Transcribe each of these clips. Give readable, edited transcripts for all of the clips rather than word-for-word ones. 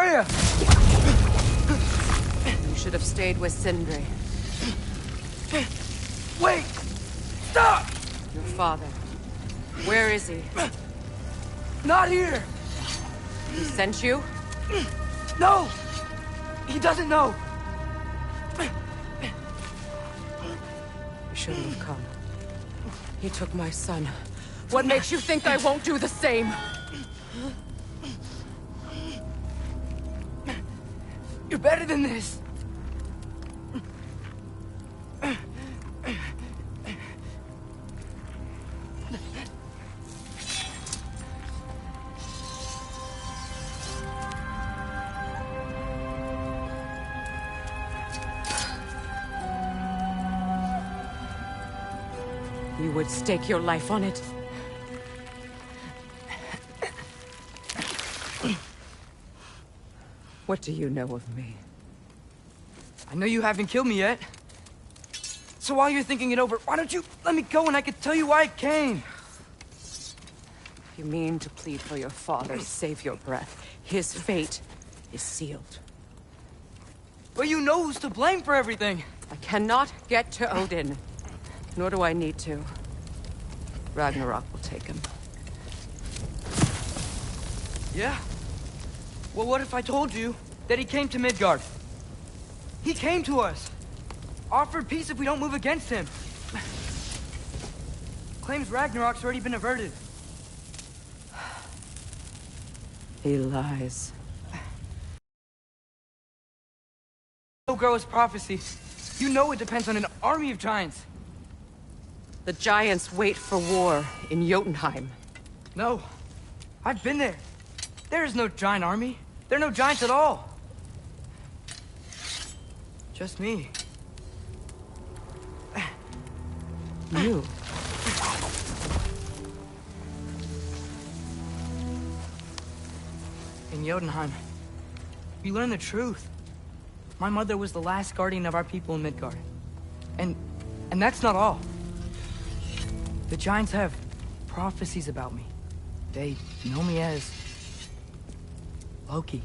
Freya! You should have stayed with Sindri. Wait! Stop! Your father. Where is he? Not here! He sent you? No! He doesn't know! You shouldn't have come. He took my son. What makes you think I won't do the same? You're better than this! You would stake your life on it. What do you know of me? I know you haven't killed me yet. So while you're thinking it over, why don't you let me go and I can tell you why I came? You mean to plead for your father, save your breath. His fate is sealed. But you know who's to blame for everything. I cannot get to Odin. Nor do I need to. Ragnarok will take him. Yeah? Well, what if I told you that he came to Midgard? He came to us. Offered peace if we don't move against him. Claims Ragnarok's already been averted. He lies. No girl's prophecy. You know it depends on an army of giants. The giants wait for war in Jotunheim. No. I've been there. There is no giant army. There are no giants at all. Just me. You. In Jotunheim, you learn the truth. My mother was the last guardian of our people in Midgard. And that's not all. The giants have prophecies about me. They know me as Loki.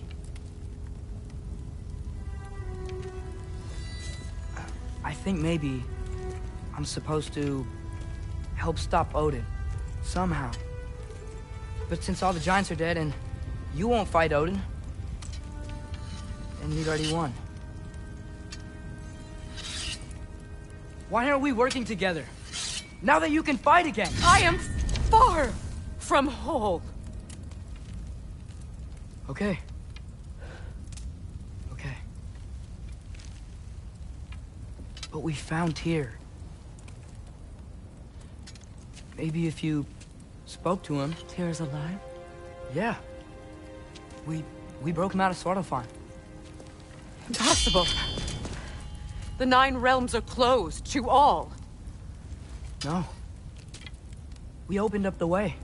I think maybe I'm supposed to help stop Odin, somehow. But since all the giants are dead and you won't fight Odin, then you'd already won. Why aren't we working together? Now that you can fight again! I am far from whole. Okay. Okay. But we found Tyr. Maybe if you spoke to him... Tyr's alive? Yeah. We broke him out of Svartalfheim. Impossible. The 9 realms are closed to all. No. We opened up the way.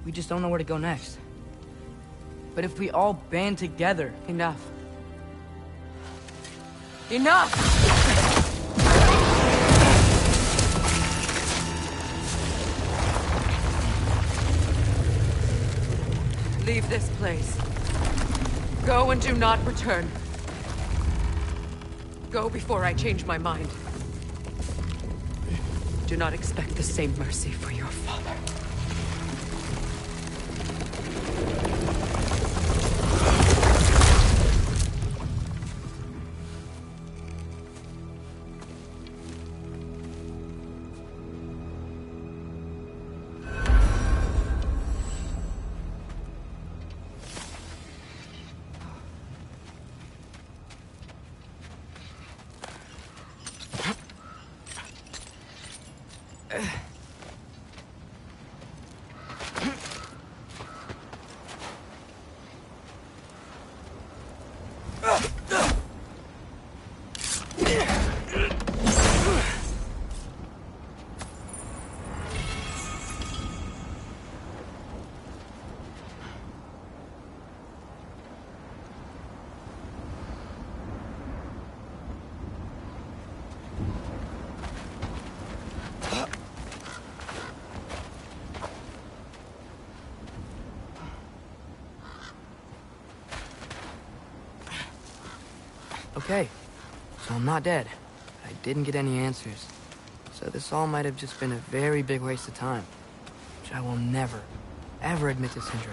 We just don't know where to go next. But if we all band together... Enough. Enough! Leave this place. Go and do not return. Go before I change my mind. Do not expect the same mercy for your father. Okay, so I'm not dead. I didn't get any answers. So this all might have just been a very big waste of time. Which I will never, ever admit to Sindri.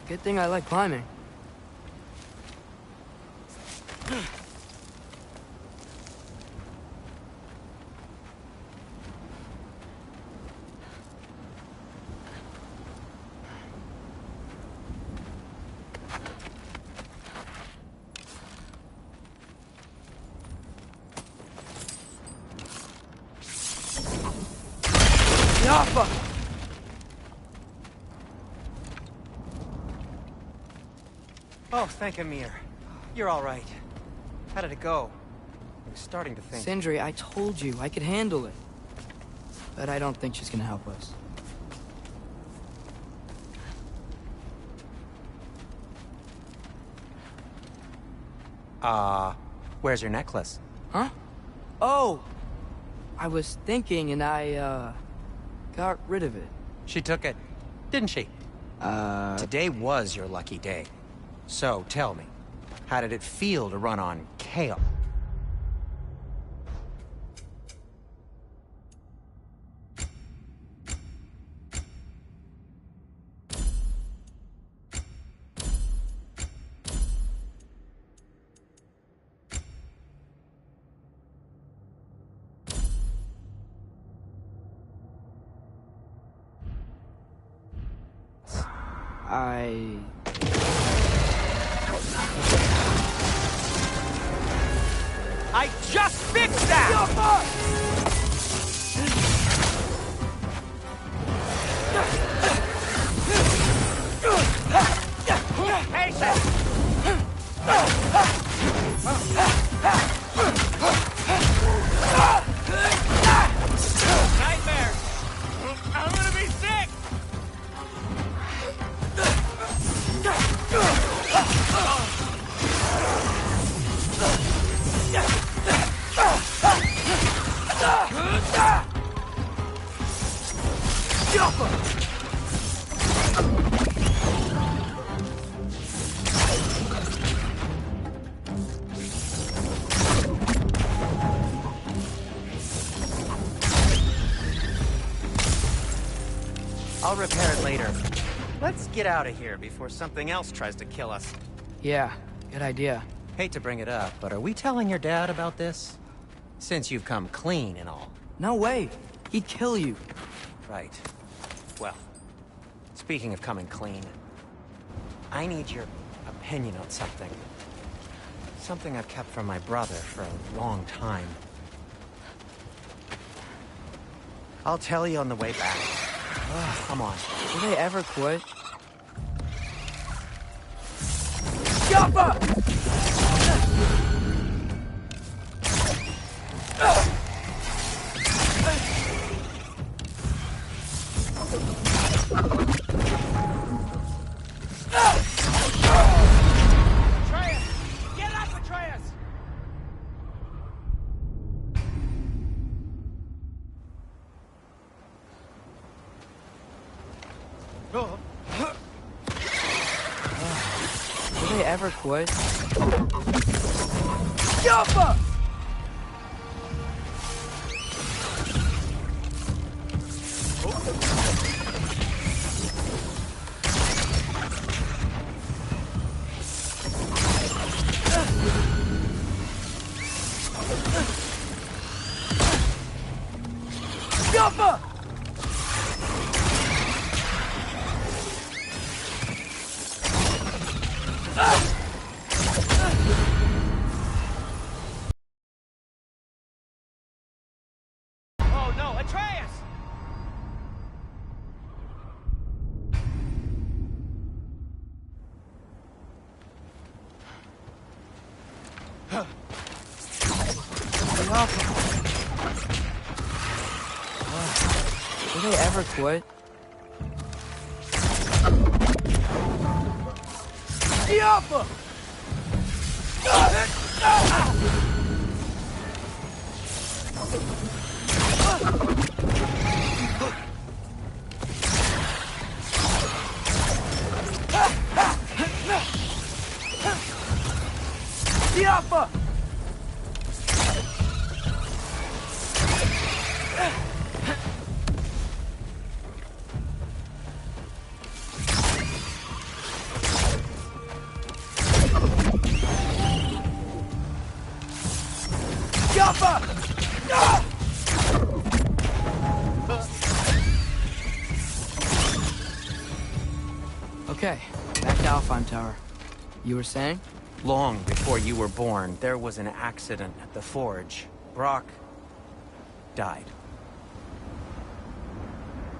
Good thing I like climbing. Yaffa! Oh, thank Amir. You're all right. How did it go? I was starting to think... Sindri, I told you I could handle it. But I don't think she's gonna help us. Where's your necklace? Huh? Oh! I was thinking and I, got rid of it. She took it, didn't she? Today was your lucky day. So, tell me, how did it feel to run on chaos? I just fixed that! Nightmare! I'm gonna be sick! I'll repair it later. Let's get out of here before something else tries to kill us. Yeah, good idea. Hate to bring it up, but are we telling your dad about this? Since you've come clean and all. No way. He'd kill you. Right. Well, speaking of coming clean, I need your opinion on something. Something I've kept from my brother for a long time. I'll tell you on the way back. Come on. Will they ever quit? Yappa! Will they ever quit? Yappa! Yappa! Oh no, Atreus! they ever quit? Diapa! Diapa! Okay, back to Alfheim Tower. You were saying? Long before you were born, there was an accident at the forge. Brock died.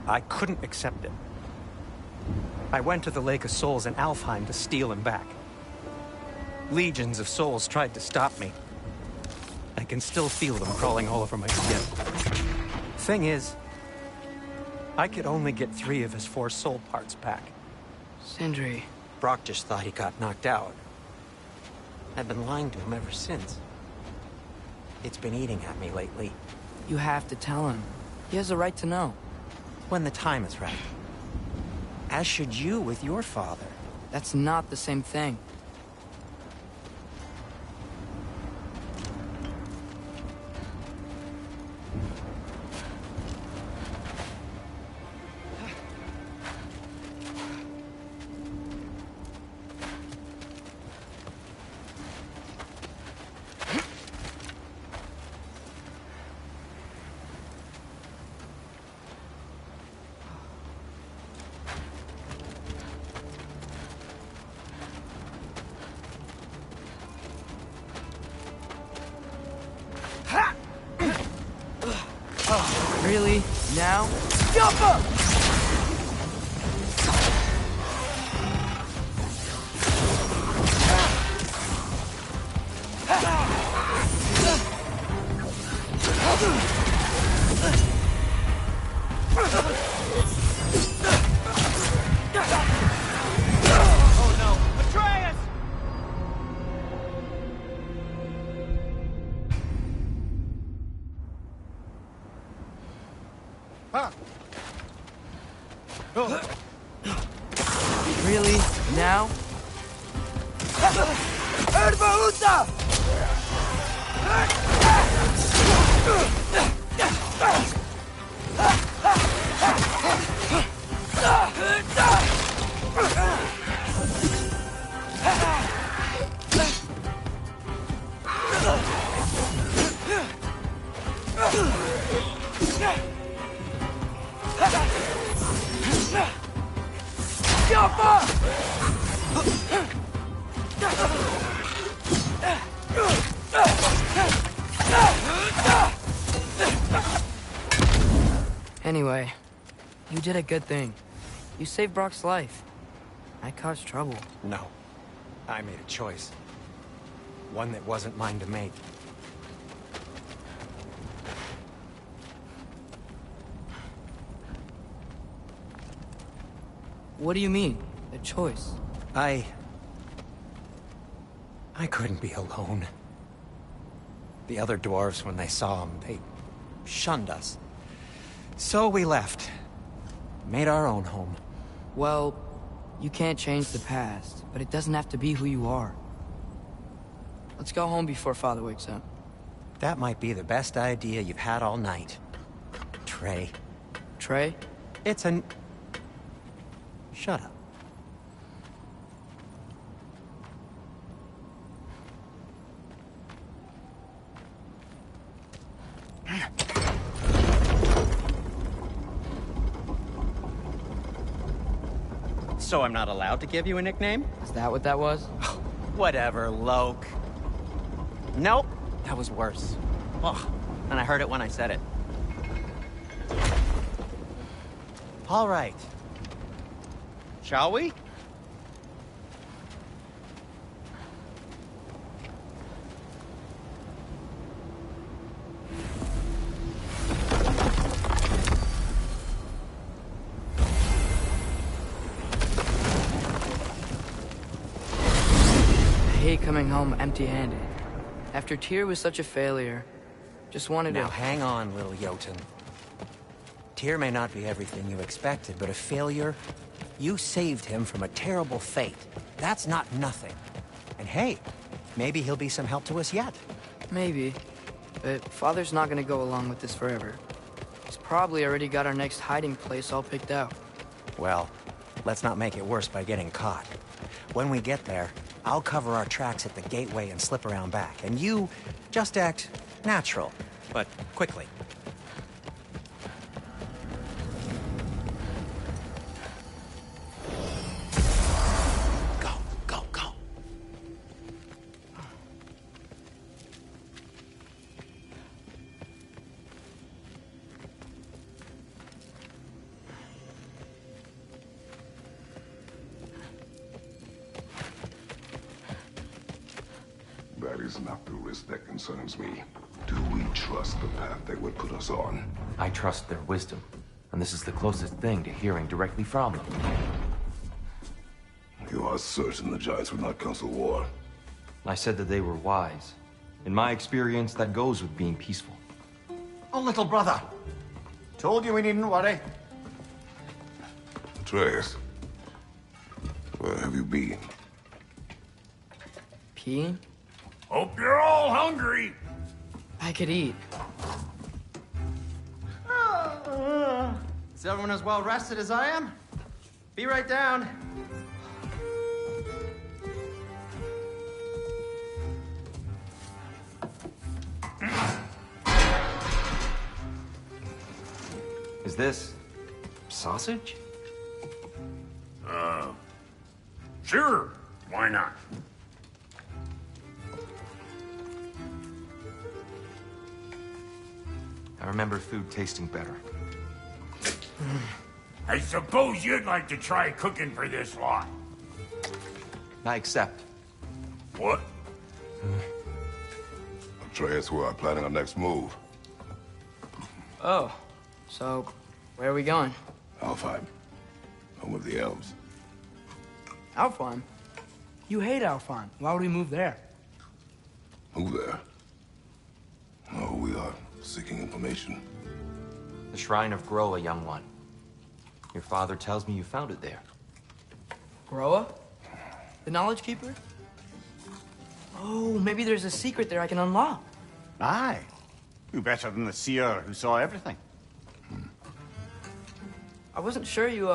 I couldn't accept it. I went to the Lake of Souls in Alfheim to steal him back. Legions of souls tried to stop me. I can still feel them crawling all over my skin. Thing is, I could only get 3 of his 4 soul parts back. Sindri. Brock just thought he got knocked out. I've been lying to him ever since. It's been eating at me lately. You have to tell him. He has a right to know. When the time is right. As should you with your father. That's not the same thing. Really? Now? Jump up! Oh no! Atreus! Really? Now? Erba Uta! Anyway, you did a good thing. You saved Brock's life. I caused trouble. No. I made a choice. One that wasn't mine to make. What do you mean? A choice? I couldn't be alone. The other dwarves, when they saw him, they shunned us. So we left. Made our own home. Well, you can't change the past, but it doesn't have to be who you are. Let's go home before Father wakes up. That might be the best idea you've had all night. Trey. Trey? It's an... Shut up. So I'm not allowed to give you a nickname? Is that what that was? Whatever, Loke. Nope, that was worse. Ugh, and I heard it when I said it. All right. Shall we? hate coming home empty-handed. After Tyr was such a failure, just wanted to... Now hang on, little Jotun. Tyr may not be everything you expected, but a failure? You saved him from a terrible fate. That's not nothing. And hey, maybe he'll be some help to us yet. Maybe. But Father's not gonna go along with this forever. He's probably already got our next hiding place all picked out. Well, let's not make it worse by getting caught. When we get there, I'll cover our tracks at the gateway and slip around back. And you just act natural, but quickly. Go, go, go. That is not the risk that concerns me. Do we trust the path they would put us on? I trust their wisdom, and this is the closest thing to hearing directly from them. You are certain the Giants would not counsel war? I said that they were wise. In my experience, that goes with being peaceful. Oh, little brother. Told you we needn't worry. Atreus, where have you been? Peeing? Hope you're all hungry. I could eat. Is everyone as well rested as I am? Be right down. Is this sausage? Sure, why not? I remember food tasting better. I suppose you'd like to try cooking for this lot. I accept. What? Atreus, we are planning our next move. Oh, so where are we going? Alfheim, home of the elves. Alfheim? You hate Alfheim. Why would we move there? Who there? Oh, we are seeking information. The Shrine of Groa, young one. Your father tells me you found it there. Groa? The Knowledge Keeper? Oh, maybe there's a secret there I can unlock. Aye. Who better than the seer who saw everything? I wasn't sure you,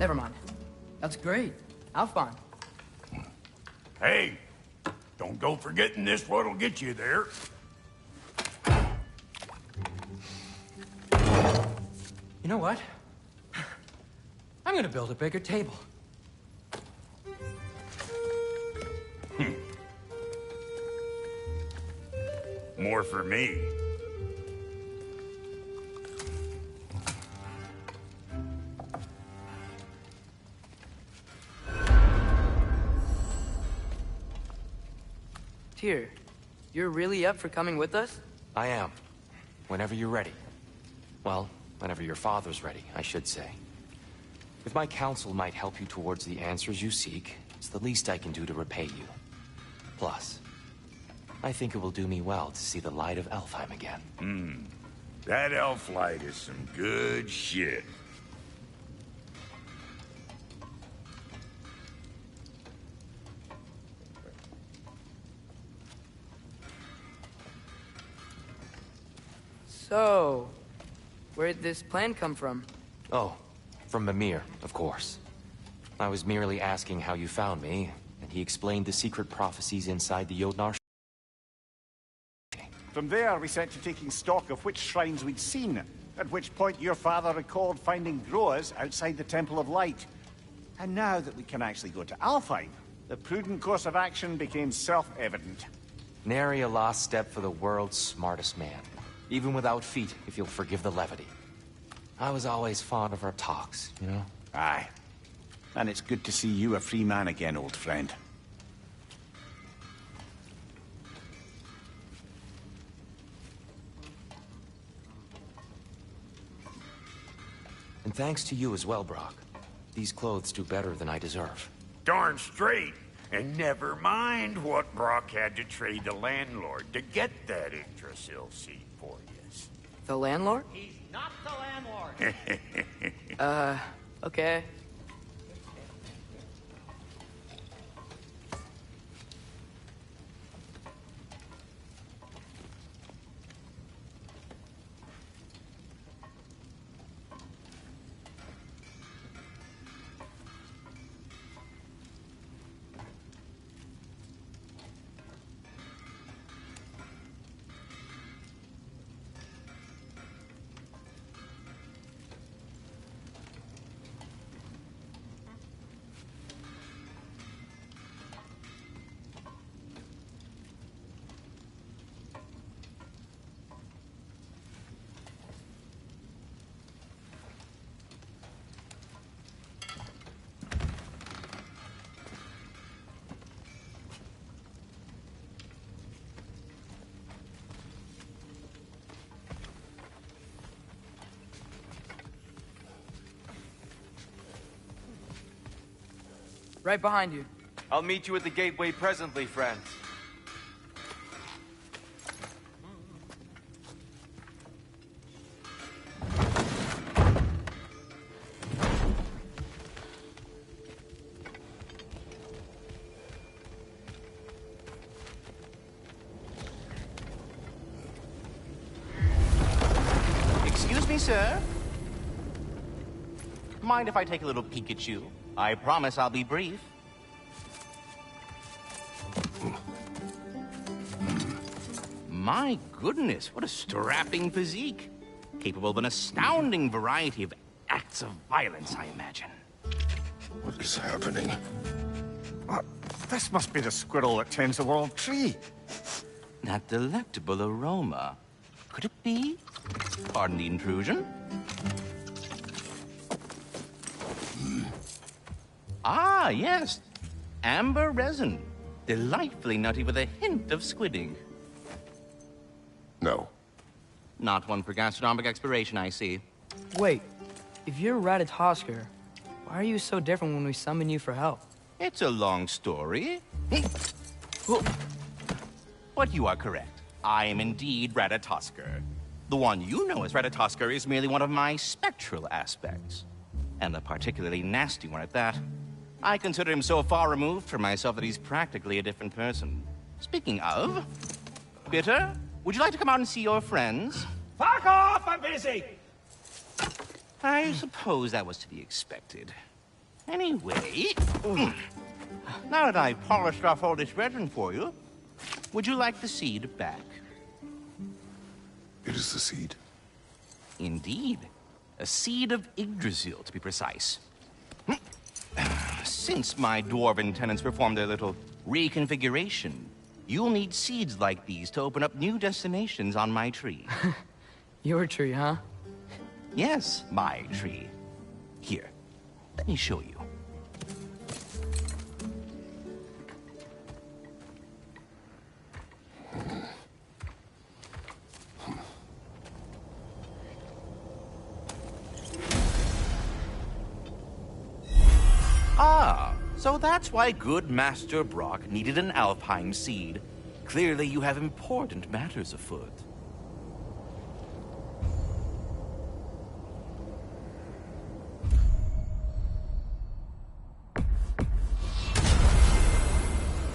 Never mind. That's great. Alfheim. Hey, don't go forgetting this what'll get you there. You know what? I'm gonna build a bigger table. More for me. Tyr, you're really up for coming with us? I am. Whenever you're ready. Well, whenever your father's ready, I should say. If my counsel might help you towards the answers you seek, it's the least I can do to repay you. Plus, I think it will do me well to see the light of Alfheim again. That elf light is some good shit. So, where'd this plan come from? Oh, from Mimir, of course. I was merely asking how you found me, and he explained the secret prophecies inside the Jotnar. From there, we set to taking stock of which shrines we'd seen, at which point your father recalled finding Groas outside the Temple of Light. And now that we can actually go to Alfheim, the prudent course of action became self-evident. Nary a lost step for the world's smartest man. Even without feet, if you'll forgive the levity. I was always fond of our talks, you know? Aye. And it's good to see you a free man again, old friend. And thanks to you as well, Brock. These clothes do better than I deserve. Darn straight. And never mind what Brock had to trade the landlord to get that Yggdrasil seed for you. The landlord? He's not the landlord. Okay. Right behind you. I'll meet you at the gateway presently, friends. Excuse me, sir. Mind if I take a little peek at you? I promise I'll be brief. My goodness, what a strapping physique. Capable of an astounding variety of acts of violence, I imagine. What is happening? This must be the squirrel that tends the world tree. That delectable aroma. Could it be? Pardon the intrusion. Ah, yes. Amber resin. Delightfully nutty with a hint of squidding. No. Not one for gastronomic exploration, I see. Wait, if you're Ratatosker, why are you so different when we summon you for help? It's a long story. But you are correct. I am indeed Ratatosker. The one you know as Ratatosker is merely one of my spectral aspects. And a particularly nasty one at that. I consider him so far removed from myself that he's practically a different person. Speaking of... Bitter, would you like to come out and see your friends? Fuck off! I'm busy! I suppose that was to be expected. Anyway... Now that I've polished off all this resin for you, would you like the seed back? It is the seed. Indeed. A seed of Yggdrasil, to be precise. Since my dwarven tenants performed their little reconfiguration, you'll need seeds like these to open up new destinations on my tree. Your tree, huh? Yes, my tree. Here, let me show you. Ah, so that's why good Master Brock needed an Alpine seed. Clearly you have important matters afoot.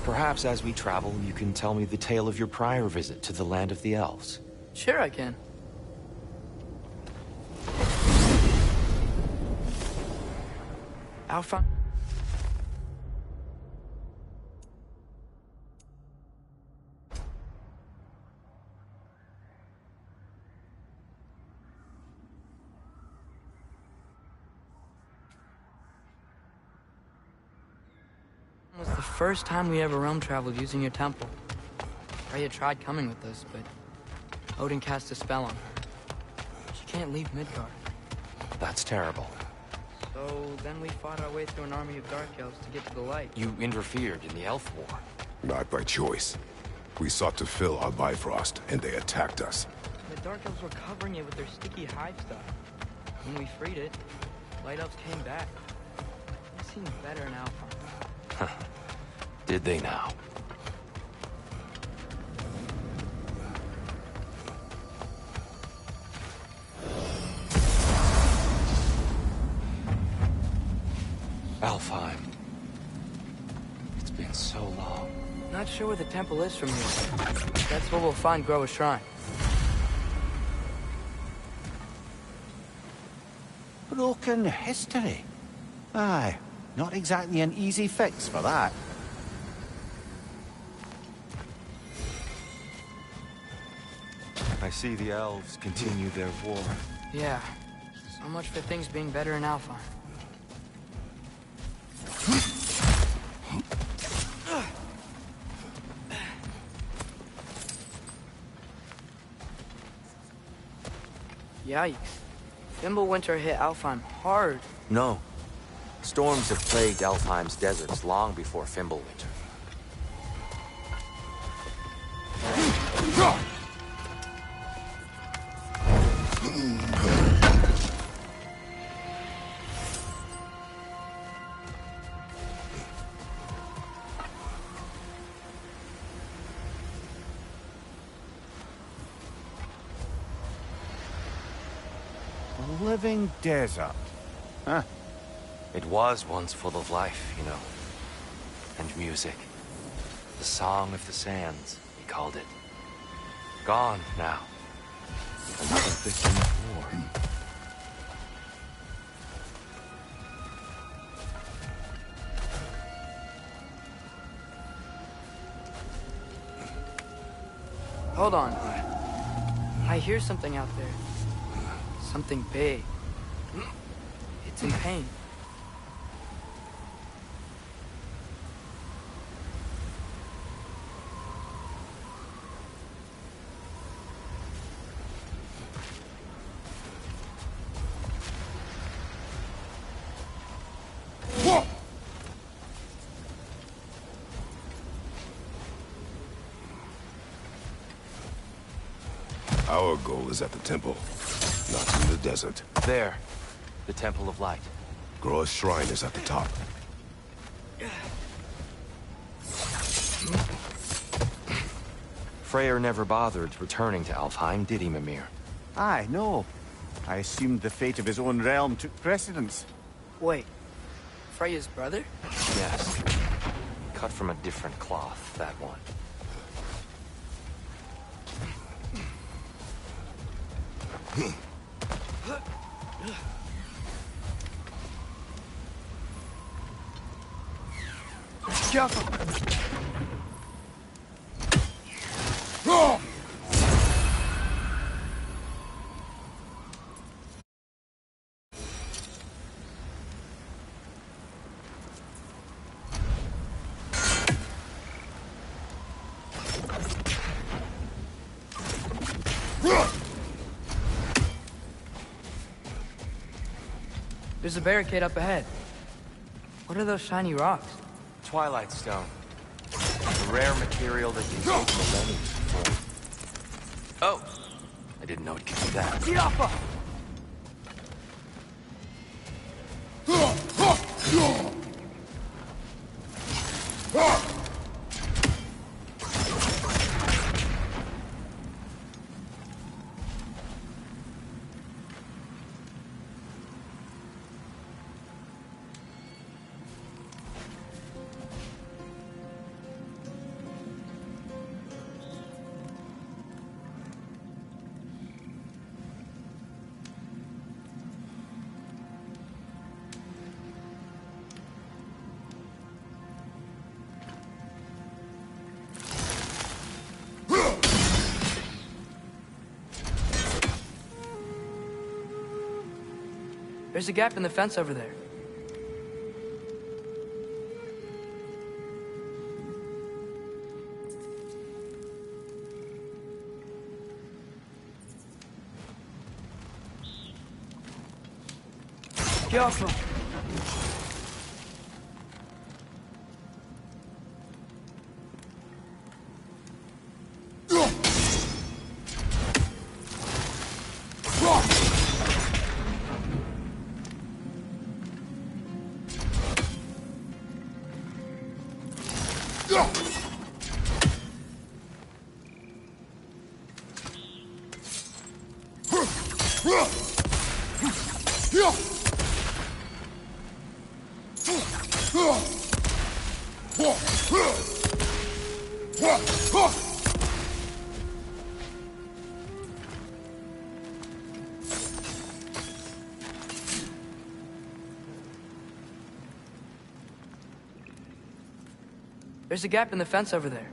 Perhaps as we travel, you can tell me the tale of your prior visit to the land of the elves. Sure I can. Alpha. It was the first time we ever realm traveled using your temple. Freya tried coming with us, but Odin cast a spell on her. She can't leave Midgard. That's terrible. So then we fought our way through an army of dark elves to get to the light. You interfered in the elf war. Not by choice. We sought to fill our Bifrost, and they attacked us. The dark elves were covering it with their sticky hive stuff. When we freed it, light elves came back. It seemed better now. Did they now? Alfheim. It's been so long. Not sure where the temple is from here. That's where we'll find Groa's shrine. Broken history. Aye, not exactly an easy fix for that. I see the elves continue their war. Yeah. So much for things being better in Alfheim. Yikes. Fimbulwinter hit Alfheim hard. No. Storms have plagued Alfheim's deserts long before Fimbulwinter. A living desert. Huh? It was once full of life, you know. And music. The Song of the Sands, he called it. Gone now. Another victim of war. Hold on. I hear something out there. Something big. It's in pain. Our goal is at the temple, not in the desert. There. The Temple of Light. Groa's shrine is at the top. Freyr never bothered returning to Alfheim, did he, Mimir? Aye, no. I assumed the fate of his own realm took precedence. Wait. Freya's brother? Yes. Cut from a different cloth, that one. Careful! There's a barricade up ahead. What are those shiny rocks? Twilight Stone. A rare material that can take millennia to form. Oh! I didn't know it could do that. Tiafa! There's a gap in the fence over there. Careful. There's a gap in the fence over there.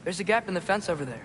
There's a gap in the fence over there.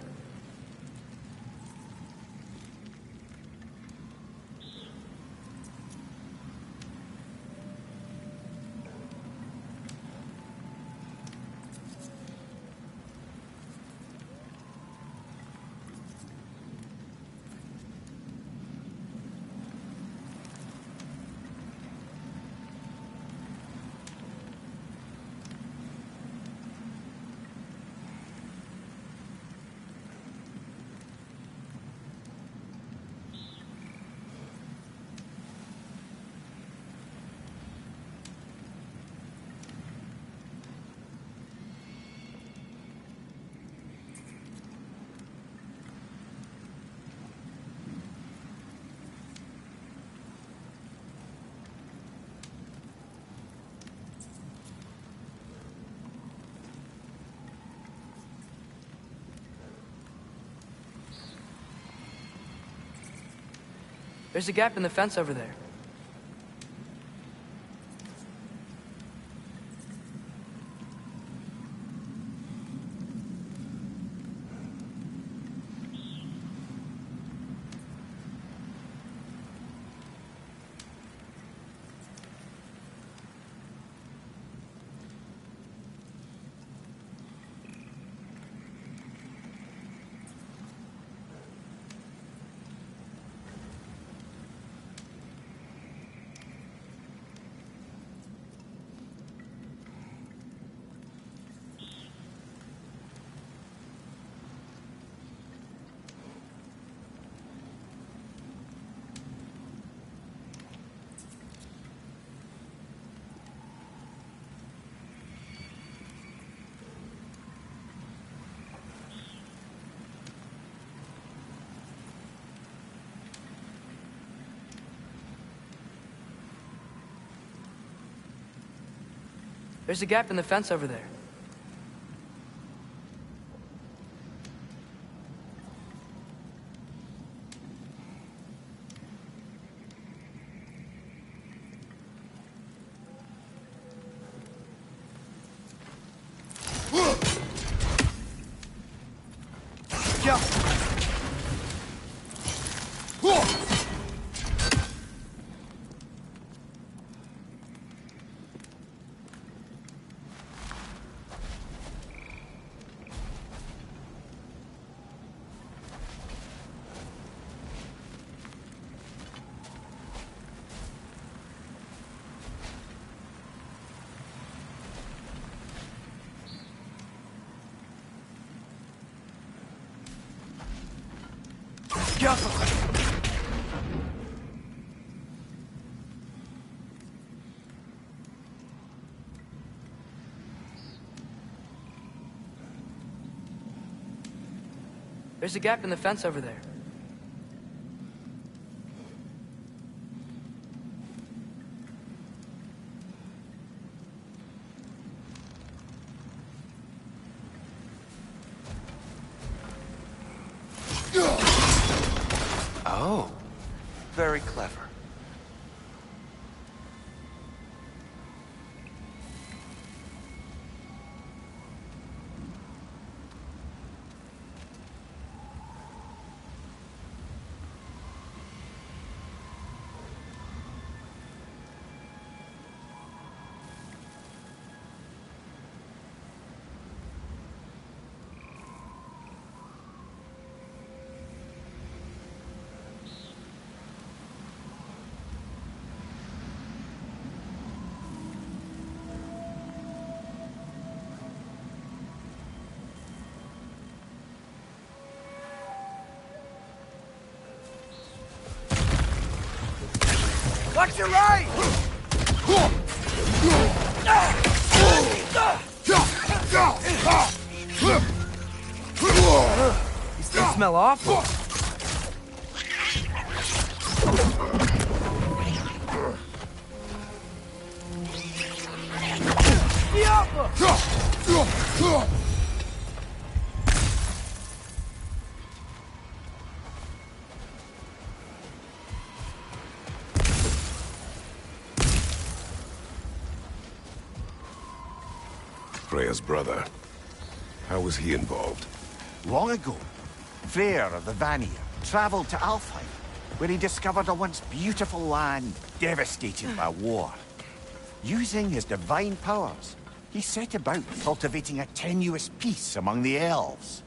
There's a gap in the fence over there. There's a gap in the fence over there. There's a gap in the fence over there. Oh, very clever. Watch your right! These things smell awful. Freya's brother. How was he involved? Long ago, Freyr of the Vanir traveled to Alfheim, where he discovered a once beautiful land devastated by war. Using his divine powers, he set about cultivating a tenuous peace among the elves.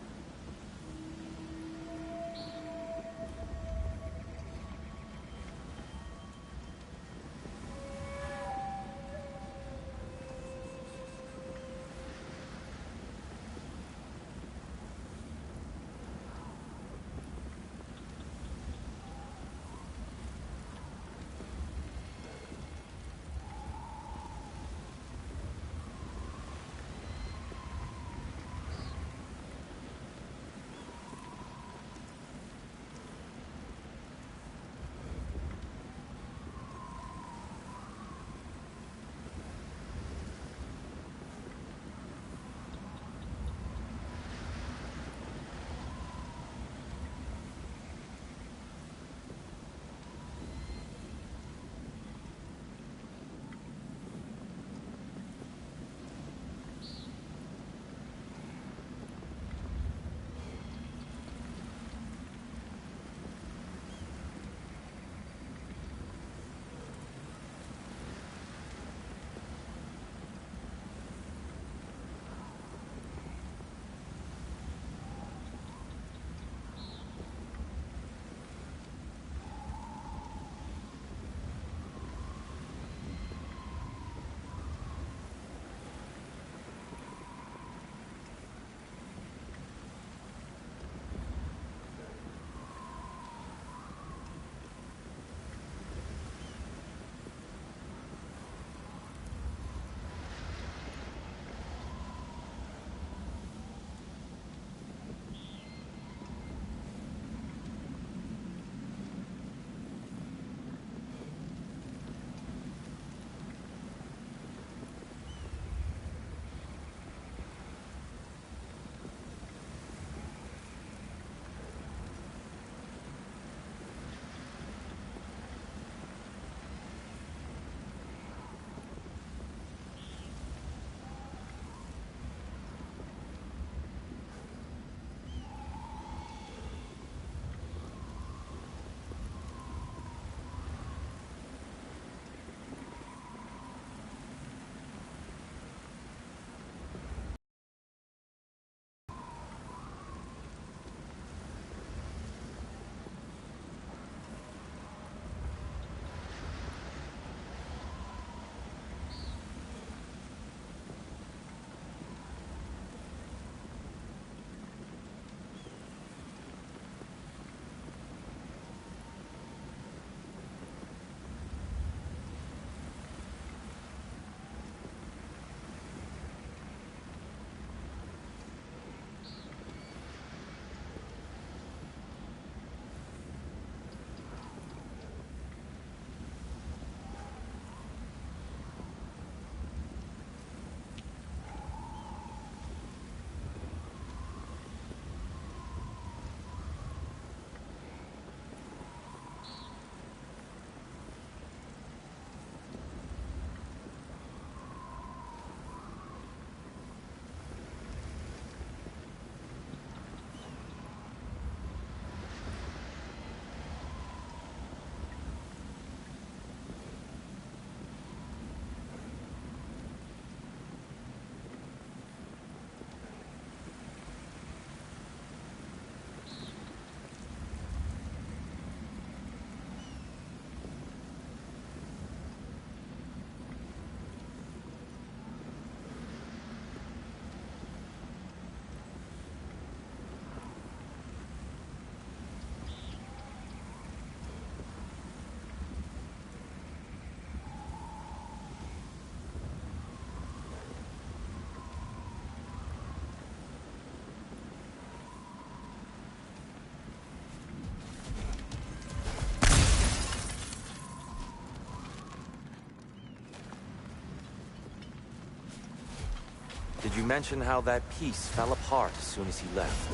Did you mention how that piece fell apart as soon as he left?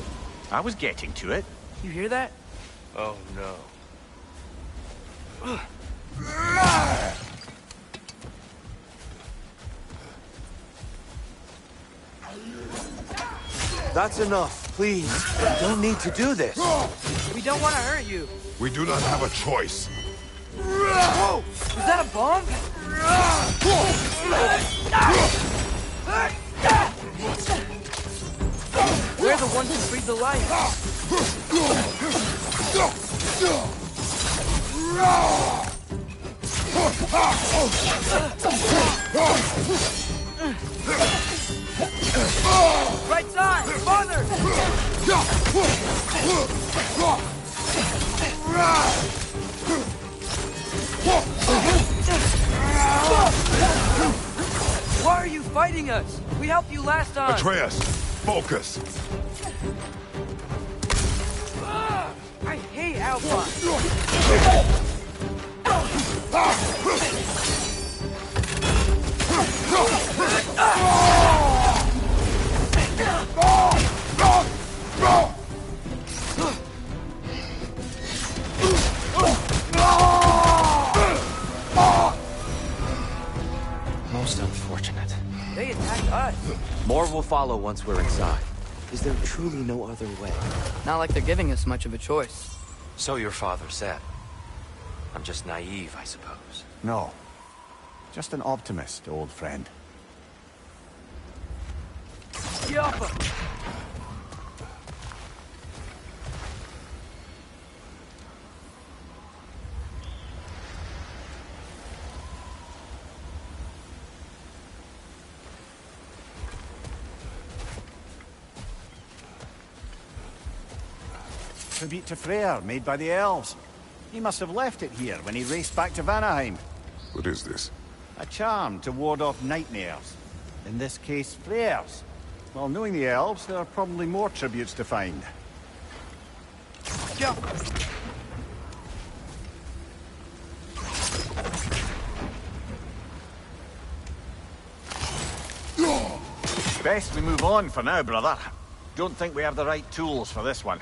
I was getting to it. You hear that? Oh, no. That's enough, please. You don't need to do this. We don't want to hurt you. We do not have a choice. Whoa! Was that a bomb? We're the ones who breathe the life. Right side! Farther! Why are you fighting us? We helped you last time. Atreus, focus. I hate Alpha. Most unfortunate. They attacked us. More will follow once we're inside. Is there truly no other way? Not like they're giving us much of a choice. So your father said. I'm just naive, I suppose. No. Just an optimist, old friend. Yappa! Tribute to Freyr, made by the elves. He must have left it here when he raced back to Vanaheim. What is this? A charm to ward off nightmares. In this case, Freyr's. Well, knowing the elves, there are probably more tributes to find. Go! Best we move on for now, brother. Don't think we have the right tools for this one.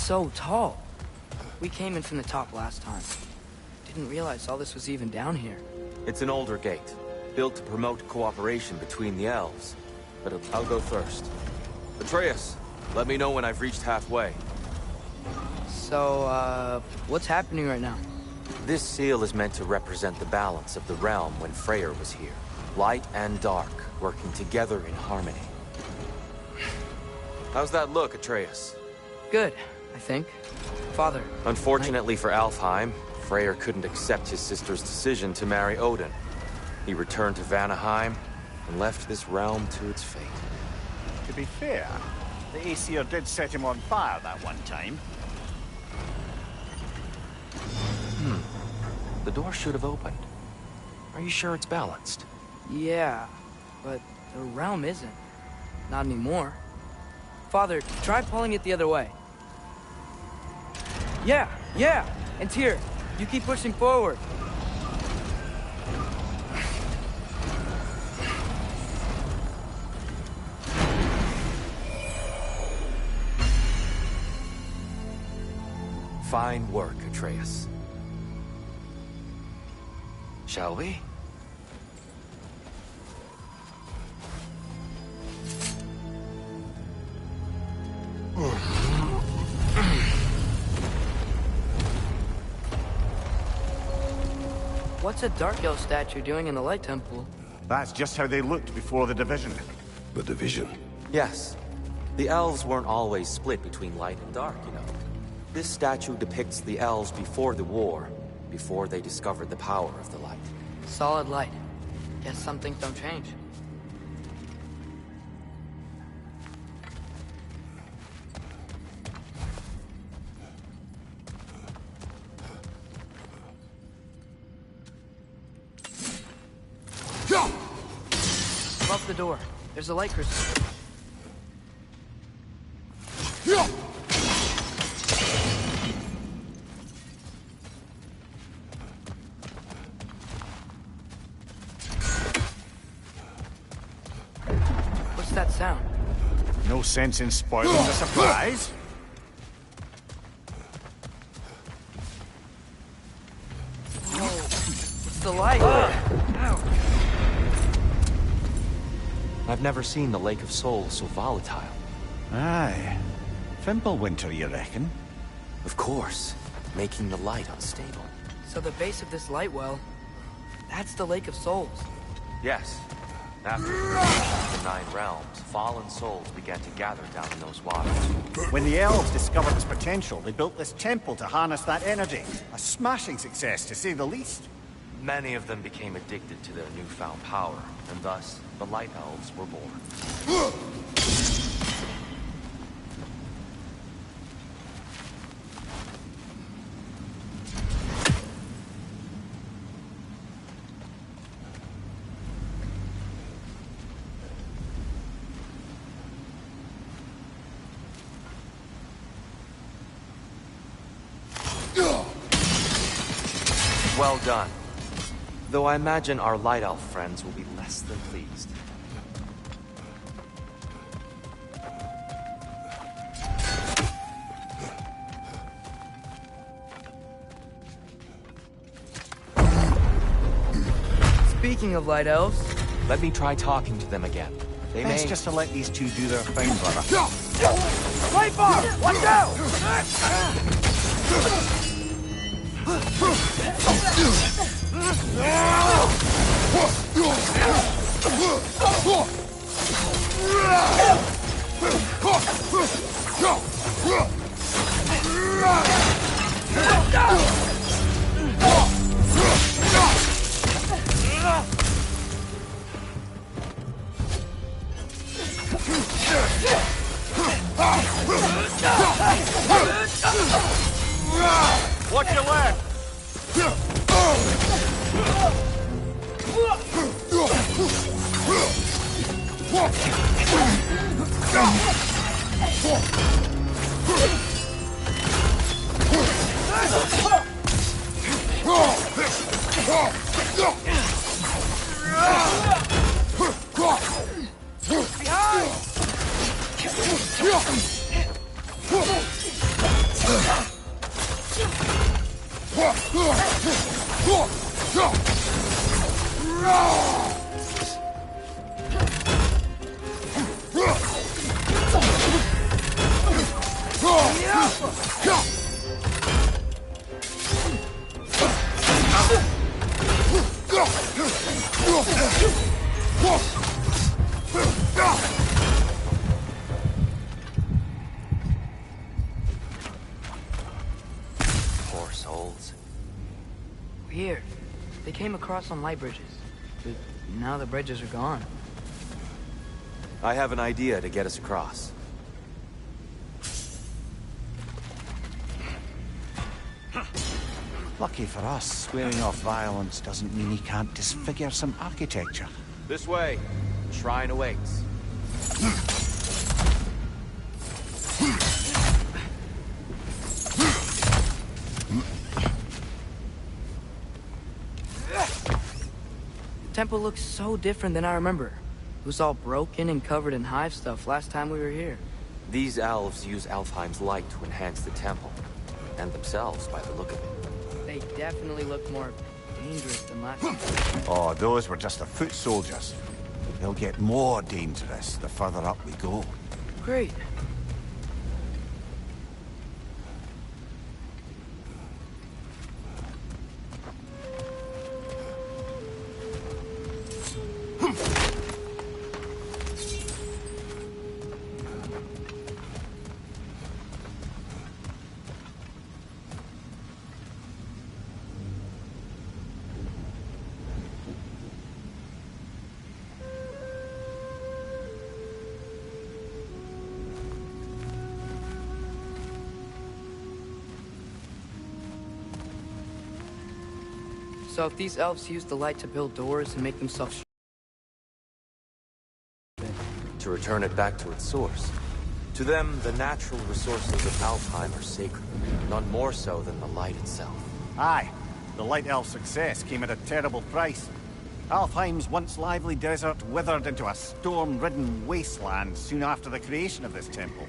so tall. We came in from the top last time. Didn't realize all this was even down here. It's an older gate, built to promote cooperation between the elves. But I'll go first. Atreus, let me know when I've reached halfway. So, what's happening right now? This seal is meant to represent the balance of the realm when Freyr was here. Light and dark, working together in harmony. How's that look, Atreus? Good, I think. Father. Unfortunately for Alfheim, Freyr couldn't accept his sister's decision to marry Odin. He returned to Vanaheim and left this realm to its fate. To be fair, the Aesir did set him on fire that one time. The door should have opened. Are you sure it's balanced? Yeah, but the realm isn't. Not anymore. Father, try pulling it the other way. Yeah! And Tyr, you keep pushing forward. Fine work, Atreus. Shall we? What's a Dark Elf statue doing in the Light Temple? That's just how they looked before the division. The division. Yes. The elves weren't always split between light and dark, you know. This statue depicts the elves before the war, before they discovered the power of the light. Solid light. Guess some things don't change. Above the door, there's a light crystal. What's that sound? No sense in spoiling the surprise. It's the light. Ow. I've never seen the Lake of Souls so volatile. Aye. Fimbulwinter, you reckon? Of course, making the light unstable. So the base of this light well, that's the Lake of Souls. Yes. After the 9 realms, fallen souls began to gather down in those waters. When the elves discovered its potential, they built this temple to harness that energy. A smashing success, to say the least. Many of them became addicted to their newfound power, and thus, the Light Elves were born. Well done. Though I imagine our Light Elf friends will be less than pleased. Speaking of Light Elves... Let me try talking to them again. They Best may... just to let these two do their thing, brother. Light bar! Watch out! Watch your left! Poor souls. Weird. They came across on light bridges. But now the bridges are gone. I have an idea to get us across. Lucky for us, swearing off violence doesn't mean he can't disfigure some architecture. This way. Shrine awaits. The temple looks so different than I remember. It was all broken and covered in hive stuff last time we were here. These elves use Alfheim's light to enhance the temple. And themselves, by the look of it. They definitely look more dangerous than last time. Oh, those were just the foot soldiers. They'll get more dangerous the further up we go. Great. So if these elves use the light to build doors and make themselves To return it back to its source. To them, the natural resources of Alfheim are sacred. None more so than the light itself. Aye, the Light Elf success came at a terrible price. Alfheim's once lively desert withered into a storm-ridden wasteland soon after the creation of this temple.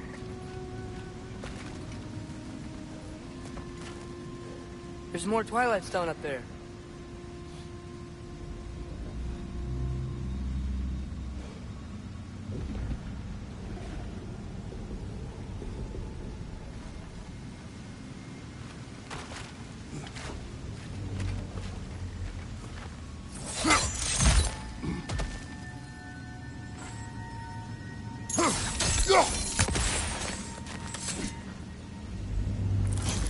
There's more Twilight Stone up there.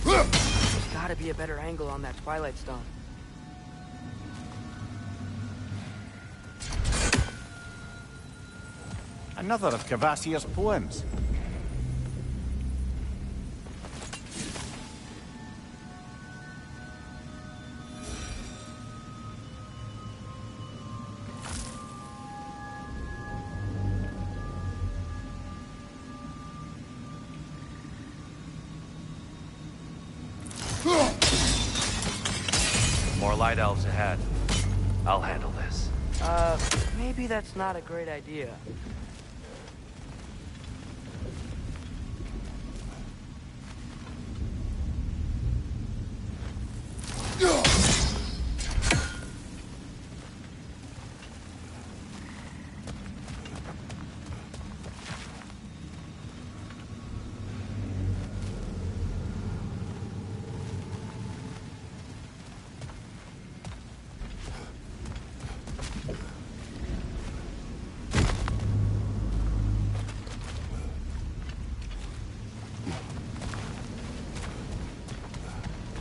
There's gotta be a better angle on that Twilight Stone. Another of Kvasir's poems. More light elves ahead. I'll handle this. Maybe that's not a great idea.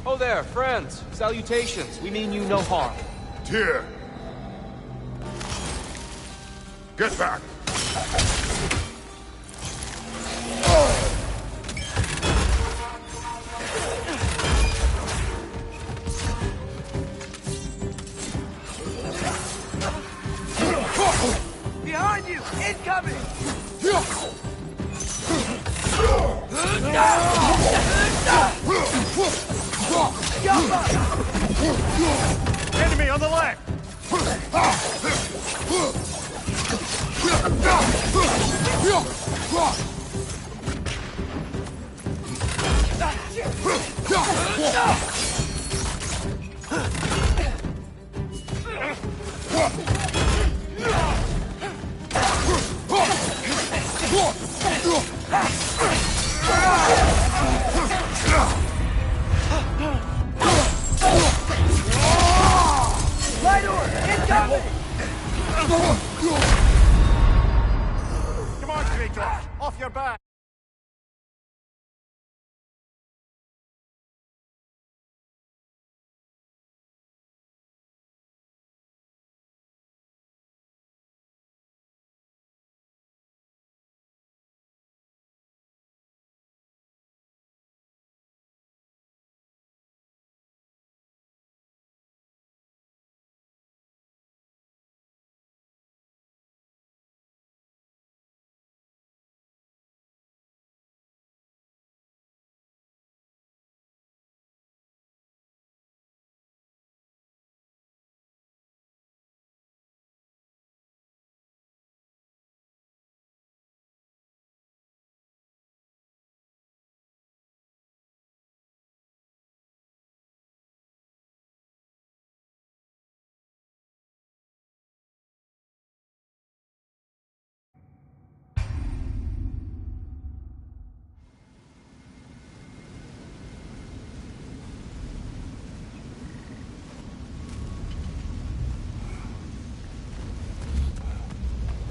Oh there, friends. Salutations. We mean you no harm. Tyr! Get back! Behind you! Incoming! Enemy on the left! Come on, Kratos! Off your back!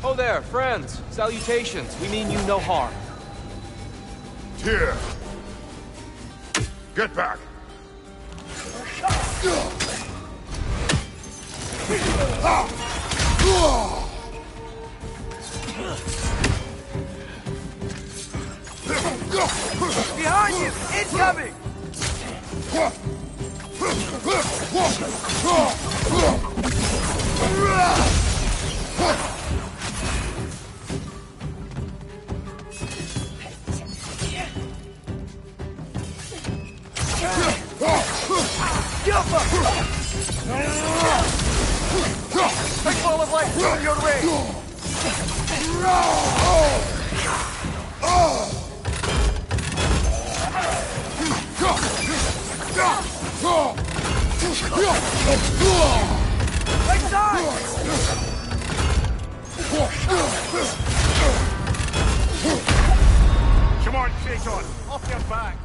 Oh there, friends. Salutations. We mean you no harm. Here. Get back. Behind you! Incoming! Big ball of light coming your way! Right side! Come on, Kratos! Off your back!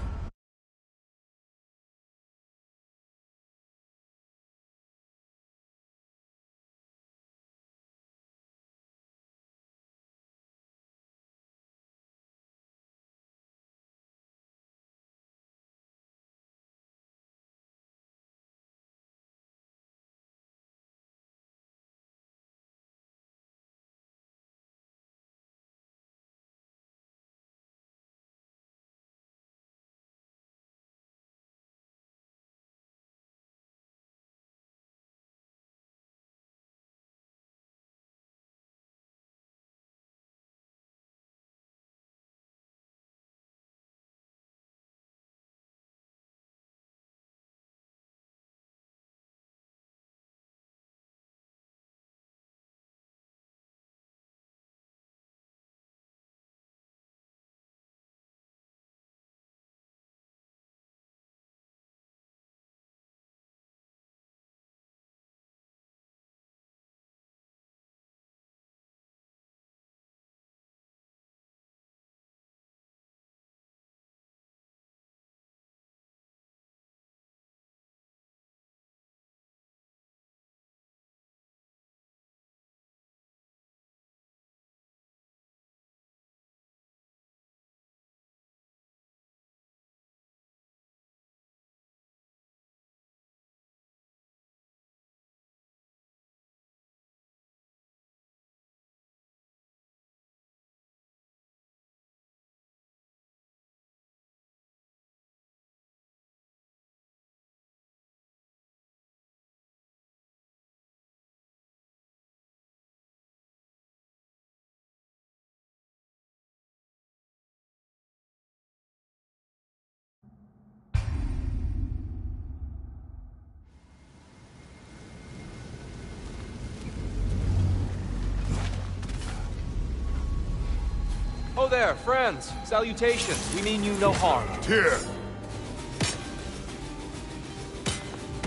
Oh there, friends. Salutations. We mean you no harm. Here.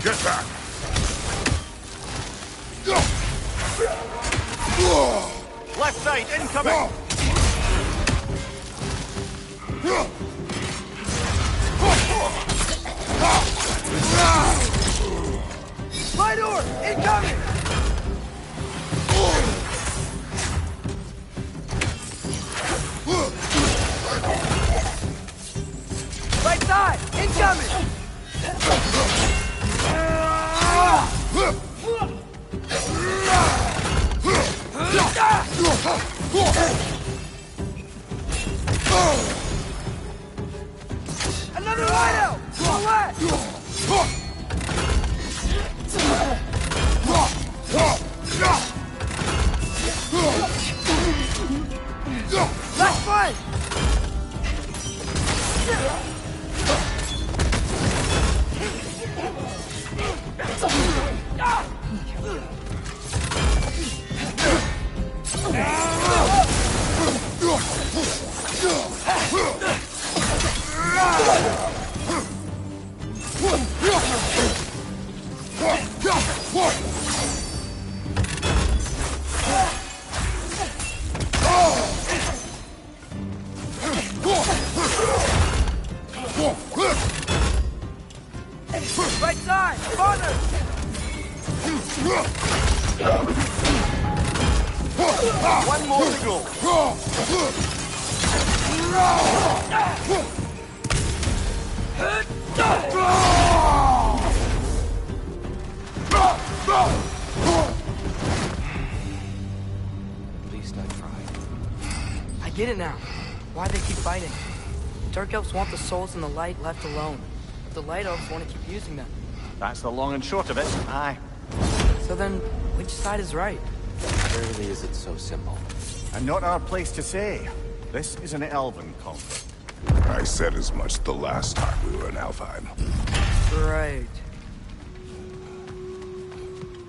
Get back. side, incoming! My door! Incoming! Right side! Incoming! Another hideout! To the left! Left flank! Right side! Farther! One more to go. At least I tried. I get it now. Why they keep fighting. Dark Elves want the souls in the light left alone. But the Light Elves want to keep using them. That's the long and short of it. Aye. So then, which side is right? Rarely is it so simple. And not our place to say. This is an elven conflict. I said as much the last time we were in Alfheim. Right.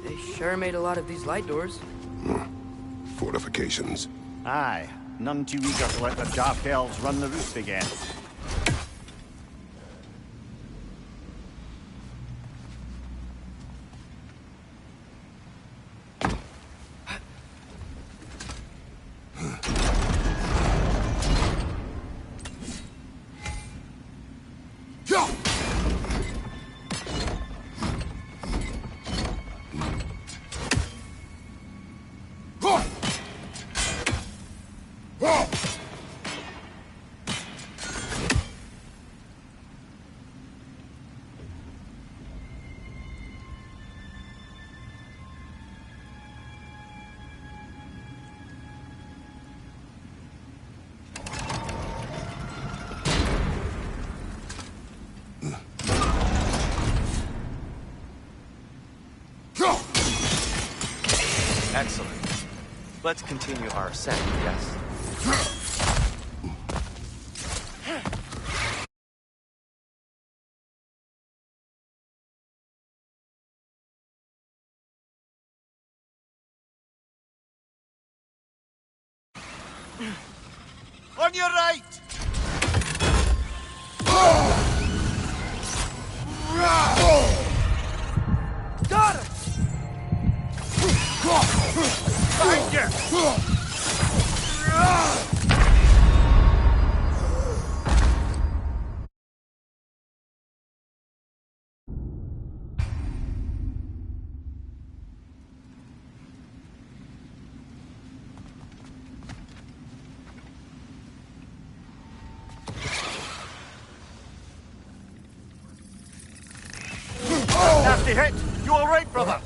They sure made a lot of these light doors. Fortifications. Aye. None too eager to let the Dark Elves run the roost again. Excellent. Let's continue our ascent, yes? On your right! Got him! Behind you! Nasty hit! You all right, brother?